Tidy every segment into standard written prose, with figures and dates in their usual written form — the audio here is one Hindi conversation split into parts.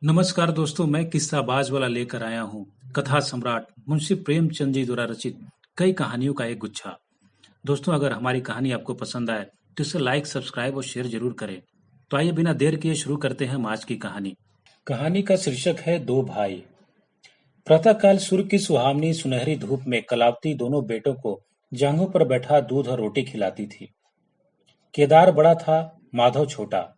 नमस्कार दोस्तों, मैं किस्साबाज वाला लेकर आया हूँ कथा सम्राट मुंशी प्रेमचंद जी द्वारा रचित कई कहानियों का एक गुच्छा। दोस्तों, अगर हमारी कहानी आपको पसंद आए तो इसे लाइक, सब्सक्राइब और शेयर जरूर करें। तो आइए बिना देर किए शुरू करते हैं हम आज की कहानी। कहानी का शीर्षक है दो भाई। प्रातःकाल सूर्य की सुहावनी सुनहरी धूप में कलावती दोनों बेटों को जांघों पर बैठा दूध और रोटी खिलाती थी। केदार बड़ा था, माधव छोटा।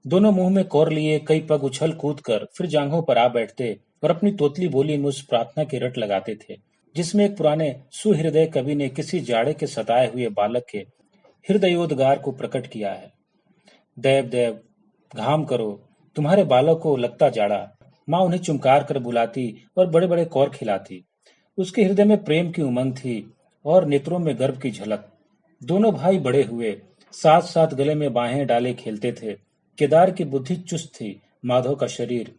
दोनों मुंह में कौर लिए कई पग उछल कूद कर फिर जांघों पर आ बैठते और अपनी तोतली बोली में उस प्रार्थना की रट लगाते थे जिसमें एक पुराने सुहृदय कवि ने किसी जाड़े के सताए हुए बालक के हृदयोद्गार को प्रकट किया है। देव देव घाम करो, तुम्हारे बालक को लगता जाड़ा। माँ उन्हें चुमकार कर बुलाती और बड़े बड़े कौर खिलाती। उसके हृदय में प्रेम की उमंग थी और नेत्रों में गर्व की झलक। दोनों भाई बड़े हुए, साथ साथ गले में बाहें डाले खेलते थे। केदार की बुद्धि चुस्त थी, माधव का शरीर।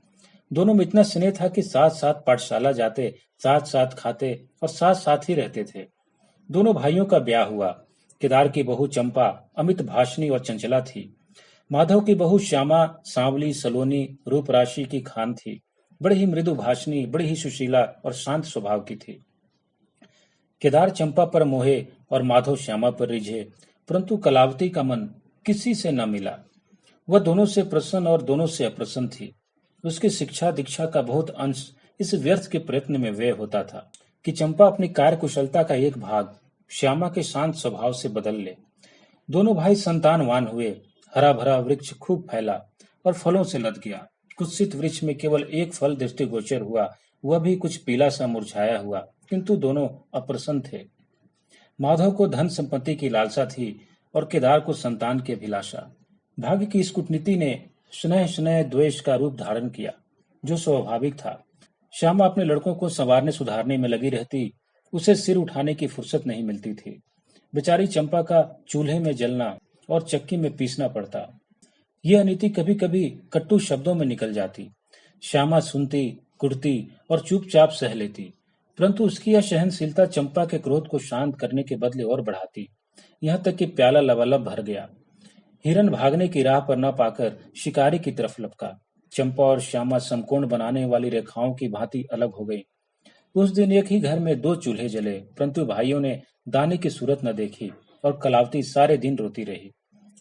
दोनों में इतना स्नेह था कि साथ साथ पाठशाला जाते, साथ साथ खाते और साथ साथ ही रहते थे। दोनों भाइयों का ब्याह हुआ। केदार की बहू चंपा अमित भाषणी और चंचला थी। माधव की बहू श्यामा सांवली सलोनी रूप राशि की खान थी। बड़ी ही मृदु भाषणी, बड़ी ही सुशीला और शांत स्वभाव की थी। केदार चंपा पर मोहे और माधव श्यामा पर रिझे, परंतु कलावती का मन किसी से न मिला। वह दोनों से प्रसन्न और दोनों से अप्रसन्न थी। उसकी शिक्षा दीक्षा का बहुत अंश इस व्यर्थ के प्रयत्न में व्यय होता था कि चंपा अपनी कार्य कुशलता का एक भाग श्यामा के शांत स्वभाव से बदल ले। दोनों भाई संतानवान हुए। हरा भरा वृक्ष खूब फैला और फलों से लद गया। कुत्सित वृक्ष में केवल एक फल दृष्टिगोचर हुआ, वह भी कुछ पीला सा मुरझाया हुआ, किंतु दोनों अप्रसन्न थे। माधव को धन संपत्ति की लालसा थी और केदार को संतान की अभिलाषा। भाग्य की इस कूटनीति ने स्नेह स्नेह द्वेष का रूप धारण किया, जो स्वाभाविक था। श्यामा अपने लड़कों को संवारने सुधारने में लगी रहती, उसे सिर उठाने की फुर्सत नहीं मिलती थी। बेचारी चंपा का चूल्हे में जलना और चक्की में पीसना पड़ता। यह अनीति कभी कभी कट्टू शब्दों में निकल जाती। श्यामा सुनती, कुटती और चुपचाप सह लेती, परंतु उसकी यह सहनशीलता चंपा के क्रोध को शांत करने के बदले और बढ़ाती। यहाँ तक कि प्याला लबालब भर गया। हिरन भागने की राह पर न पाकर शिकारी की तरफ लपका। चंपा और श्यामा समकोण बनाने वाली रेखाओं की भांति अलग हो गई। उस दिन एक ही घर में दो चूल्हे जले, परंतु भाइयों ने दाने की सूरत न देखी और कलावती सारे दिन रोती रही।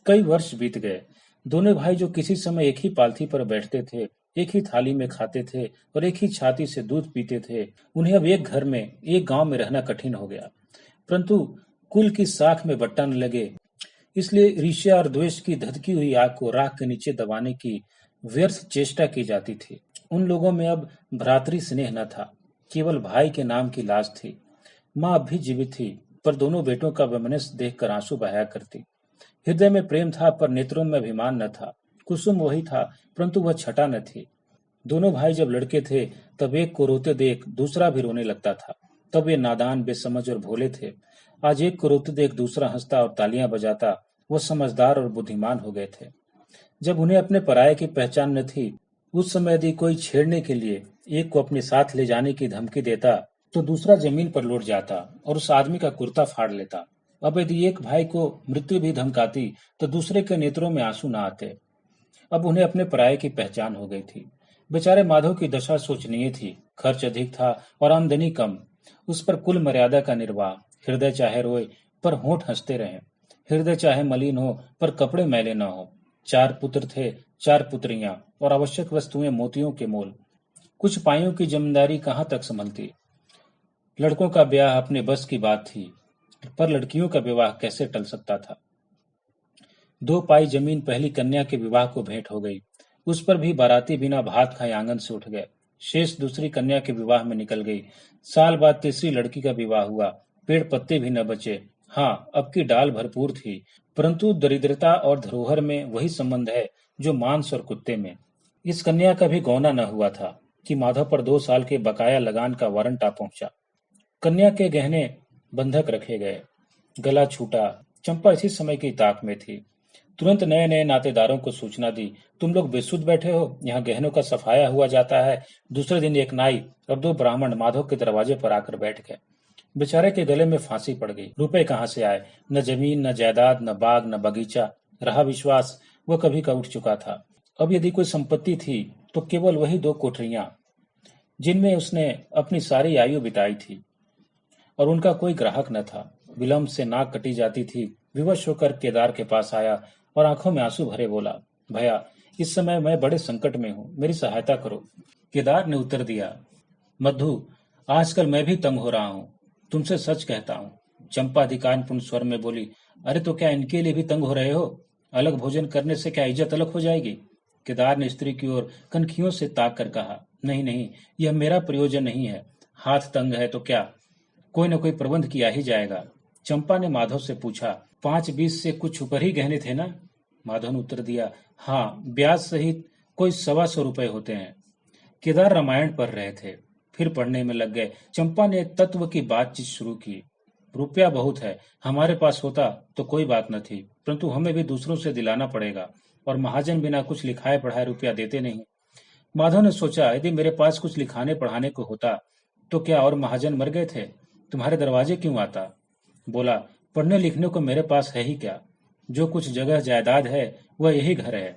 कई वर्ष बीत गए। दोनों भाई जो किसी समय एक ही पालथी पर बैठते थे, एक ही थाली में खाते थे और एक ही छाती से दूध पीते थे, उन्हें अब एक घर में, एक गांव में रहना कठिन हो गया। परंतु कुल की साख में बट्टा न लगे, इसलिए ईर्ष्या और द्वेष की धधकी हुई आग को राख के नीचे दबाने की व्यर्थ चेष्टा की जाती थी। उन लोगों में अब भ्रातृ स्नेह न था, केवल भाई के नाम की लाज थी। माँ अब भी जीवित थी, पर दोनों बेटों का वैमनस्य देखकर आंसू बहाया करती। हृदय में प्रेम था, पर नेत्रों में अभिमान न था। कुसुम वही था, परंतु वह छटा न थी। दोनों भाई जब लड़के थे, तब एक को रोते देख दूसरा भी रोने लगता था। तब वे नादान, बेसमझ और भोले थे। आज एक को रोते देख दूसरा हंसता और तालियां बजाता। वो समझदार और बुद्धिमान हो गए थे। जब उन्हें अपने पराये की पहचान न थी, उस समय यदि कोई छेड़ने के लिए एक को अपने साथ ले जाने की धमकी देता, तो दूसरा जमीन पर लौट जाता और उस आदमी का कुर्ता फाड़ लेता। अब यदि एक भाई को मृत्यु भी धमकाती, तो दूसरे के नेत्रों में आंसू न आते। अब उन्हें अपने पराये की पहचान हो गई थी। बेचारे माधव की दशा शोचनीय थी। खर्च अधिक था और आमदनी कम। उस पर कुल मर्यादा का निर्वाह। हृदय चाहे रोए पर होंठ हंसते रहें। हृदय चाहे मलिन हो पर कपड़े मैले न हो। 4 पुत्र थे, 4 पुत्रियां और आवश्यक वस्तुएं मोतियों के मोल। कुछ पाइयों की जिम्मेदारी कहाँ तक संभलती। लड़कों का ब्याह अपने बस की बात थी, पर लड़कियों का विवाह कैसे टल सकता था। 2 पाई जमीन पहली कन्या के विवाह को भेंट हो गई। उस पर भी बाराती बिना भात खाए आंगन से उठ गए। शेष दूसरी कन्या के विवाह में निकल गई। साल बाद तीसरी लड़की का विवाह हुआ। पेड़ पत्ते भी न बचे। हाँ, अब की डाल भरपूर थी, परंतु दरिद्रता और धरोहर में वही संबंध है जो मांस और कुत्ते में। इस कन्या का भी गौना न हुआ था कि माधव पर 2 साल के बकाया लगान का वारंट आ पहुंचा। कन्या के गहने बंधक रखे गए। गला छूटा। चंपा इसी समय की ताक में थी। तुरंत नए नए नातेदारों को सूचना दी, तुम लोग बेसुध बैठे हो, यहाँ गहनों का सफाया हुआ जाता है। दूसरे दिन एक नाई और 2 ब्राह्मण माधव के दरवाजे पर आकर बैठ गए। बेचारे के गले में फांसी पड़ गई। रुपए कहाँ से आए? न जमीन, न जायदाद, न बाग, न बगीचा। रहा विश्वास, वह कभी का उठ चुका था। अब यदि कोई संपत्ति थी तो केवल वही 2 कोठरियां जिनमें उसने अपनी सारी आयु बिताई थी, और उनका कोई ग्राहक न था। विलंब से नाक कटी जाती थी। विवश होकर केदार के पास आया और आंखों में आंसू भरे बोला, भैया, इस समय मैं बड़े संकट में हूँ, मेरी सहायता करो। केदार ने उत्तर दिया, मधु, आजकल मैं भी तंग हो रहा हूँ, तुमसे सच कहता हूँ। चंपा अधिकारपूर्ण स्वर में बोली, अरे तो क्या इनके लिए भी तंग हो रहे हो? अलग भोजन करने से क्या इज्जत अलग हो जाएगी? केदार ने स्त्री की ओर कनखियों से ताक कर कहा, नहीं नहीं, यह मेरा प्रयोजन नहीं है। हाथ तंग है तो क्या, कोई न कोई प्रबंध किया ही जाएगा। चंपा ने माधव से पूछा, 5-20 से कुछ ऊपर ही गहने थे ना? माधव ने उत्तर दिया, हाँ, ब्याज सहित कोई 125 रुपए होते हैं। केदार रामायण पढ़ रहे थे, फिर पढ़ने में लग गए। चंपा ने तत्व की बातचीत शुरू की। रुपया बहुत है, हमारे पास होता तो कोई बात न थी, परंतु हमें भी दूसरों से दिलाना पड़ेगा, और महाजन बिना कुछ लिखाए पढ़ाए रुपया देते नहीं। माधव ने सोचा, यदि मेरे पास कुछ लिखाने पढ़ाने को होता तो क्या और महाजन मर गए थे? तुम्हारे दरवाजे क्यों आता? बोला, पढ़ने लिखने को मेरे पास है ही क्या? जो कुछ जगह जायदाद है वह यही घर है।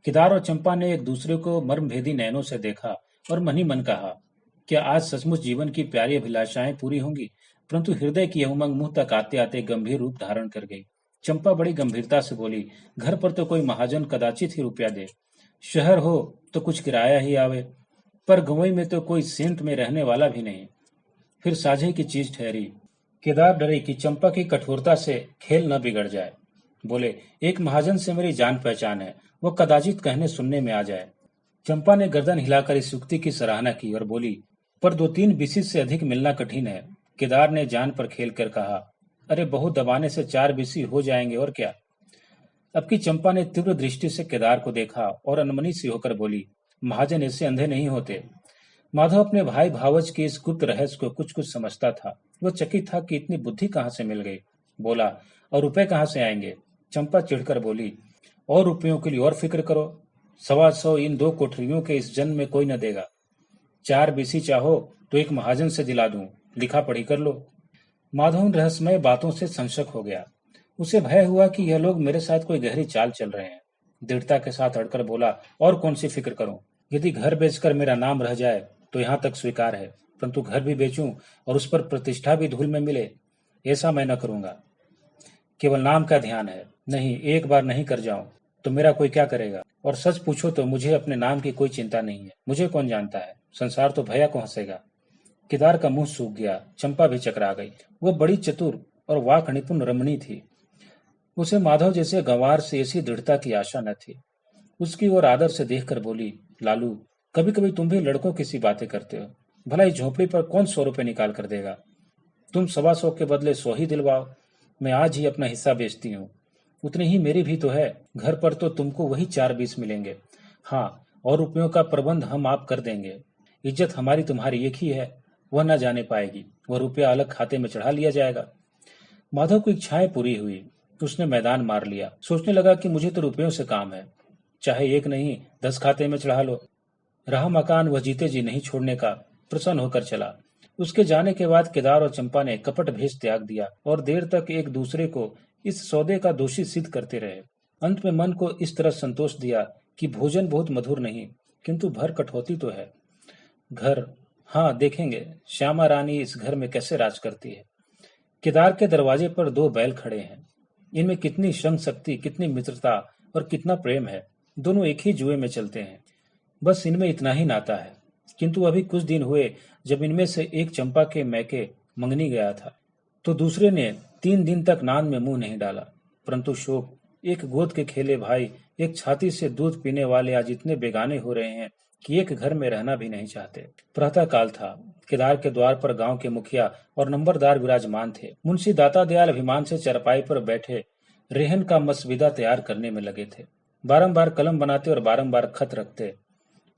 केदार और चंपा ने एक दूसरे को मर्मभेदी नयनों से देखा और मन ही मन कहा, क्या आज सचमुच जीवन की प्यारी अभिलाषाएं पूरी होंगी? परंतु हृदय की यह उमंग मुंह तक आते आते गंभीर रूप धारण कर गई। चंपा बड़ी गंभीरता से बोली, घर पर तो कोई महाजन कदाचित ही रुपया दे, शहर हो तो कुछ किराया ही आवे, पर गंवई में तो कोई सेंत में रहने वाला भी नहीं, फिर साझे की चीज ठहरी। केदार डरे कि चंपा की कठोरता से खेल न बिगड़ जाए। बोले, एक महाजन से मेरी जान पहचान है, वो कदाचित कहने सुनने में आ जाए। चंपा ने गर्दन हिलाकर इस युक्ति की सराहना की और बोली, पर 2-3 बीसी से अधिक मिलना कठिन है। केदार ने जान पर खेल कर कहा, अरे बहुत दबाने से 4 बीसी हो जाएंगे और क्या। अब की चंपा ने तीव्र दृष्टि से केदार को देखा और अनमनी सी होकर बोली, महाजन ऐसे अंधे नहीं होते। माधव अपने भाई भावज के इस गुप्त रहस्य को कुछ कुछ समझता था। वह चकित था कि इतनी बुद्धि कहाँ से मिल गई। बोला, और रुपए कहाँ से आएंगे? चंपा चिढ़कर बोली, और रुपयों के लिए और फिक्र करो, 125 इन 2 कोठरियों के इस जन्म में कोई न देगा। 4 बीसी चाहो तो एक महाजन से दिला दूं, लिखा पढ़ी कर लो। माधव उन रहस्यमय बातों से संशक हो गया। उसे भय हुआ कि यह लोग मेरे साथ कोई गहरी चाल चल रहे हैं। दृढ़ता के साथ अड़कर बोला, और कौन सी फिक्र करूं? यदि घर बेचकर मेरा नाम रह जाए तो यहाँ तक स्वीकार है, परंतु घर भी बेचूं और उस पर प्रतिष्ठा भी धूल में मिले, ऐसा मैं न करूंगा। केवल नाम का ध्यान है, नहीं, एक बार नहीं कर जाऊं तो मेरा कोई क्या करेगा? और सच पूछो तो मुझे अपने नाम की कोई चिंता नहीं है। मुझे कौन जानता है, संसार तो भैया को हंसेगा। केदार का मुंह सूख गया। चंपा भी चकरा गई। वो बड़ी चतुर और वाक निपुण रमणी थी। उसे माधव जैसे गंवार से ऐसी दृढ़ता की आशा न थी। उसकी ओर आदर से देखकर बोली, लालू, कभी कभी तुम भी लड़कों की सी बातें करते हो। भला इस झोपड़ी पर कौन 100 रुपए निकाल कर देगा? तुम 125 के बदले 100 ही दिलवाओ। मैं आज ही अपना हिस्सा बेचती हूँ, उतनी ही मेरी भी तो है। घर पर तो तुमको वही 4 बीस मिलेंगे। हाँ, और रुपयों का प्रबंध हम आप कर देंगे। इज्जत हमारी तुम्हारी एक ही है, वह न जाने पाएगी। वह रुपया अलग खाते में चढ़ा लिया जाएगा। माधव की इच्छाएं पूरी हुई। उसने मैदान मार लिया। सोचने लगा कि मुझे तो रुपयों से काम है, चाहे 1 नहीं 10 खाते में चढ़ा लो। रहा मकान वह जीते जी नहीं छोड़ने का, प्रसन्न होकर चला। उसके जाने के बाद केदार और चंपा ने कपट भेष त्याग दिया और देर तक एक दूसरे को इस सौदे का दोषी सिद्ध करते रहे। अंत में मन को इस तरह संतोष दिया कि भोजन बहुत मधुर नहीं, किंतु भर कठौती तो है। घर, हाँ, देखेंगे श्यामा रानी इस घर में कैसे राज करती है। केदार के दरवाजे पर 2 बैल खड़े हैं। इनमें कितनी श्रम शक्ति, कितनी मित्रता और कितना प्रेम है। दोनों एक ही जुए में चलते हैं। बस इनमें इतना ही नाता है। किंतु अभी कुछ दिन हुए जब इनमें से एक चंपा के मैके मंगनी गया था, तो दूसरे ने 3 दिन तक नान में मुंह नहीं डाला। परंतु शोक, एक गोद के खेले भाई, एक छाती से दूध पीने वाले आज इतने बेगाने हो रहे हैं कि एक घर में रहना भी नहीं चाहते। प्रातः काल था। केदार के द्वार पर गांव के मुखिया और नंबरदार विराजमान थे। मुंशी दाता दयाल अभिमान से चरपाई पर बैठे रेहन का मसविदा तैयार करने में लगे थे। बारंबार कलम बनाते और बारंबार खत रखते,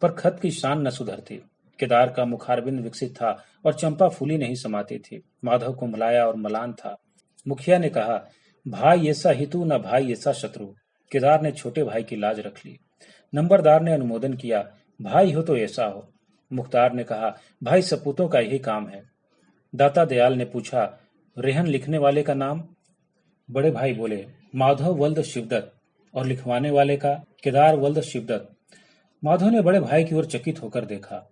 पर खत की शान न सुधरती। केदार का मुखारबिंद विकसित था और चंपा फूली नहीं समाती थी। माधव को मलाया और मलान था। मुखिया ने कहा, भाई ऐसा हितु न भाई ऐसा शत्रु। केदार ने छोटे भाई की लाज रख ली। नंबरदार ने अनुमोदन किया, भाई हो तो ऐसा हो। मुख्तार ने कहा, भाई सपूतों का यही काम है। दाता दयाल ने पूछा, रेहन लिखने वाले का नाम? बड़े भाई बोले, माधव वल्द शिवदत्त। और लिखवाने वाले का? केदार वल्द शिवदत्त। माधव ने बड़े भाई की ओर चकित होकर देखा।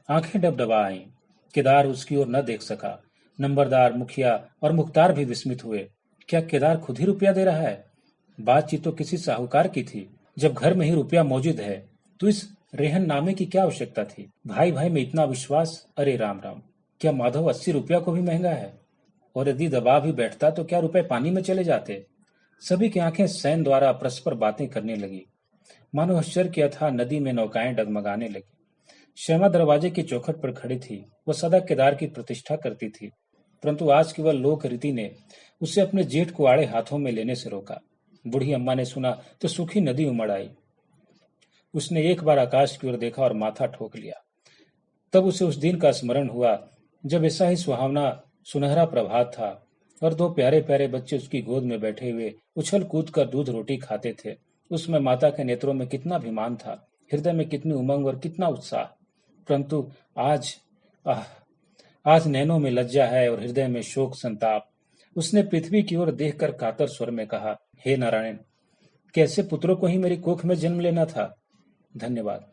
आंखें डबडबा आईं। केदार उसकी ओर न देख सका। नंबरदार, मुखिया और मुख्तार भी विस्मित हुए। क्या केदार खुद ही रुपया दे रहा है? बातचीत तो किसी साहूकार की थी। जब घर में ही रुपया मौजूद है तो इस रेहन नामे की क्या आवश्यकता थी? भाई भाई में इतना विश्वास! अरे राम राम! क्या माधव 80 रुपया को भी महंगा है? और यदि दबा भी बैठता तो क्या रुपए पानी में चले जाते? सभी की आंखें सैन द्वारा परस्पर बातें करने लगी। मानो आश्चर्य किया था, नदी में नौकाएं डगमगाने लगी। श्यामा दरवाजे की चौखट पर खड़ी थी। वह सदा केदार की प्रतिष्ठा करती थी, परंतु आज केवल लोक रीति ने उसे अपने जेठ को आड़े हाथों में लेने से रोका। बूढ़ी अम्मा ने सुना तो सूखी नदी उमड़ आई। उसने एक बार आकाश की ओर देखा और माथा ठोक लिया। तब उसे उस दिन का स्मरण हुआ जब ऐसा ही सुहावना सुनहरा प्रभात था और दो प्यारे प्यारे बच्चे उसकी गोद में बैठे हुए उछल कूद कर दूध रोटी खाते थे। उसमें माता के नेत्रों में कितना अभिमान था, हृदय में कितनी उमंग और कितना उत्साह। परंतु आज, आह, आज नैनों में लज्जा है और हृदय में शोक संताप। उसने पृथ्वी की ओर देखकर कातर स्वर में कहा, हे नारायण, कैसे पुत्रों को ही मेरी कोख में जन्म लेना था। धन्यवाद।